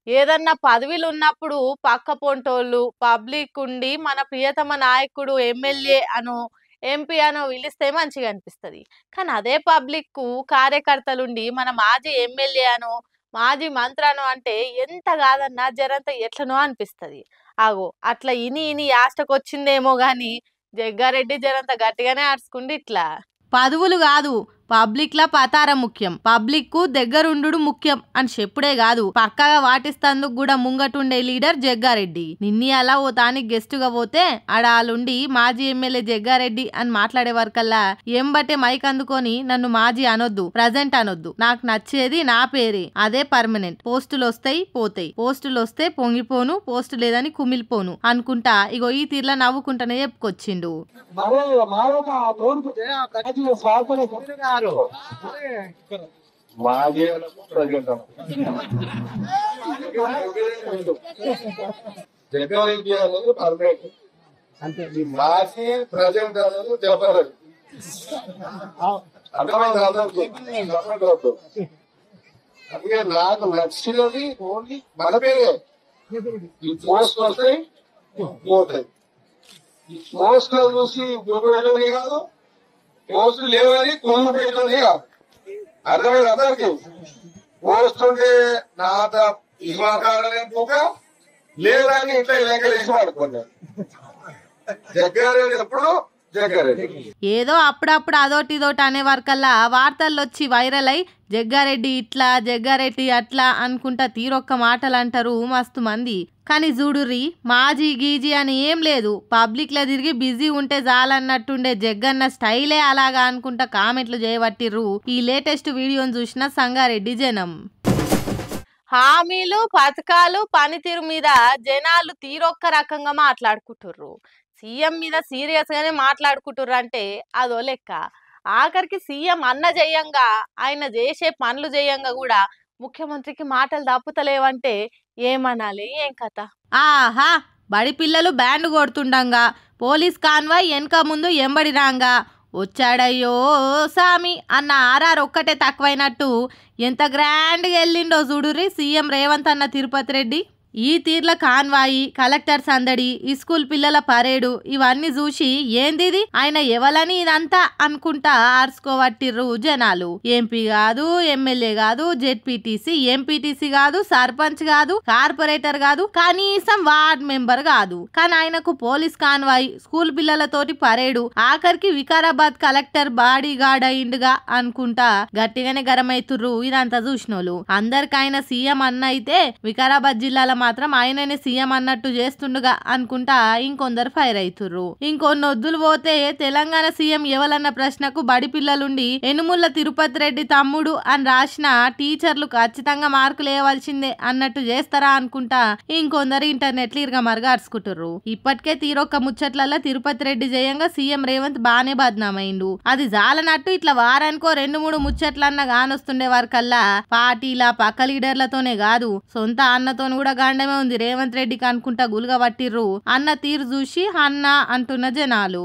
ఏదన్నా పదవిలున్నప్పుడు పక్క పొంటోళ్ళు, పబ్లిక్ ఉండి మన ప్రియతమ నాయకుడు ఎమ్మెల్యే అనో, ఎంపీ అనో పిలిస్తే మంచిగా అనిపిస్తది. కానీ అదే పబ్లిక్‌కు కార్యకర్తలుండి మన మాజీ ఎమ్మెల్యే అనో, మాజీ మంత్రి అనో అంటే ఎంత కాదన్నా జరంత ఎట్లనో అనిపిస్తది. అగో అట్లా ఇని ఇని యాస్టకొచ్చిందేమో గాని జగ్గారెడ్డి జరంత గట్టిగానే అరుచుకుండు ఇట్లా. పదవులు కాదు పబ్లిక్‌ల పతారం ముఖ్యం. పబ్లిక్‌కు దగ్గరుండుడు ముఖ్యం అని చెప్పుడే కాదు పక్కాగా వాటిస్తందుకు కూడా ముంగటుండే లీడర్ జగ్గారెడ్డి. నిన్నీయాల ఓ తానికి గెస్టుగా పోతే ఆడాలుండి మాజీ ఎమ్మెల్యే జగ్గారెడ్డి అని మాట్లాడే వరకల్లా ఎంబటే మైక్ అందుకొని నన్ను మాజీ అనొద్దు, ప్రజెంట్ అనొద్దు, నాకు నచ్చేది నా పేరే, అదే పర్మనెంట్, పోస్టులు వస్తాయి పోతాయి, పోస్టులు వస్తే పొంగిపోను, పోస్టు లేదని కుమిలిపోను అనుకుంటా ఇగో ఈ తీర్లా నవ్వుకుంటానే చెప్పుకొచ్చిండు. అందుకే నాకు నచ్చినది ఓన్లీ మన పేరే. ఈ పోస్ట్ వస్తాయి పోతాయి. ఈ పోస్ట్ చూసి గురి కాదు, పోస్టులు లేవని కొమ్ము పెట్టే కాదు. అర్థమైంది అందరికి. పోస్ట్ ఉంటే నాత ఇవ్వక లేదని ఇట్లా లెక్కలేసి వాడుకున్నాను. జగ్గారెడ్డి ఎప్పుడు జగ్గారెడ్డి. ఏదో అప్పుడప్పుడు అదోటి ఇదోటి అనే వరకల్లా వార్తల్లో వచ్చి వైరల్ అయి జగ్గారెడ్డి ఇట్లా జగ్గారెడ్డి అట్లా అనుకుంటా తీరొక్క మాటలు అంటారు మస్తు మంది. కానీ చూడుర్రి మాజీ గీజీ అని ఏం లేదు, పబ్లిక్లో తిరిగి బిజీ ఉంటే చాలన్నట్టుండే జగ్గన్న స్టైలే అలాగా అనుకుంటా కామెంట్లు చేయబట్టిర్రు ఈ లేటెస్ట్ వీడియోని చూసిన సంగారెడ్డి జనం. హామీలు పథకాలు పనితీరు మీద జనాలు తీరొక్క రకంగా మాట్లాడుకుంటుర్రు. సీఎం మీద సీరియస్ గానే మాట్లాడుకుంటుర్రు అంటే అదో లెక్క. ఆఖరికి సీఎం అన్న జయంగా ఆయన చేసే పనులు జయంగా కూడా ముఖ్యమంత్రికి మాటలు తప్పుతలేవంటే ఏమనాలి ఏం కథ. ఆహా బడి పిల్లలు బ్యాండ్ కొడుతుండంగా పోలీస్ కాన్వాయ్ వెనక ముందు ఎంబడి రాంగా వచ్చాడయ్యో సామి అన్న ఆర్ఆర్ ఒక్కటే తక్కువైనట్టు ఎంత గ్రాండ్గా వెళ్ళిండో చూడుర్రి సీఎం రేవంత్ అన్న తిరుపతి రెడ్డి. ఈ తీర్ల కాన్వాయి, కలెక్టర్ సందడి, ఈ స్కూల్ పిల్లల పరేడు ఇవన్నీ చూసి ఏందిది ఆయన ఎవలని ఇదంతా అనుకుంటా ఆర్చుకోవట్టిర్రు జనాలు. ఎంపీ కాదు, ఎమ్మెల్యే కాదు, జెడ్పీటీసీ, ఎంపీటీసీ కాదు, సర్పంచ్ కాదు, కార్పొరేటర్ కాదు, కనీసం వార్డ్ మెంబర్ కాదు. కానీ ఆయనకు పోలీస్ కాన్వాయి, స్కూల్ పిల్లలతోటి పరేడు, ఆఖరికి వికారాబాద్ కలెక్టర్ బాడీ గార్డ్ అయిండుగా అనుకుంటా గట్టిగానే గరమైతుర్రు ఇదంతా చూసినోళ్ళు. అందరికి ఆయన సీఎం అన్న అయితే వికారాబాద్ జిల్లాల మాత్రం ఆయననే సీఎం అన్నట్టు చేస్తుండగా అనుకుంటా ఇంకొందరు ఫైర్ అవుతుర్రు. ఇంకొన్ని వద్దులు పోతే తెలంగాణ సీఎం ఎవలన్న ప్రశ్నకు బడి పిల్లలుండి ఎనుముల్ల తిరుపతి రెడ్డి తమ్ముడు అని రాసిన టీచర్లు ఖచ్చితంగా మార్కులు వేయవలసిందే అన్నట్టు చేస్తారా అనుకుంటా ఇంకొందరు ఇంటర్నెట్లు ఇరగమరగా అరుచుకుంటుర్రు. ఇప్పటికే తీరొక్క ముచ్చట్లల్లో తిరుపతి రెడ్డి జయంగా సీఎం రేవంత్ బానే బద్నామైండు. అది జాలనట్టు ఇట్లా వారానికో 2-3 ముచ్చట్లన్నా గానొస్తుండే వరకల్లా పార్టీల పక్క లీడర్లతోనే కాదు సొంత అన్నతోని కూడా గాండమే ఉంది రేవంత్ రెడ్డికి అనుకుంటా గులుగా పట్టిర్రు. అన్న తీరు చూసి అన్న అంటున్న జనాలు.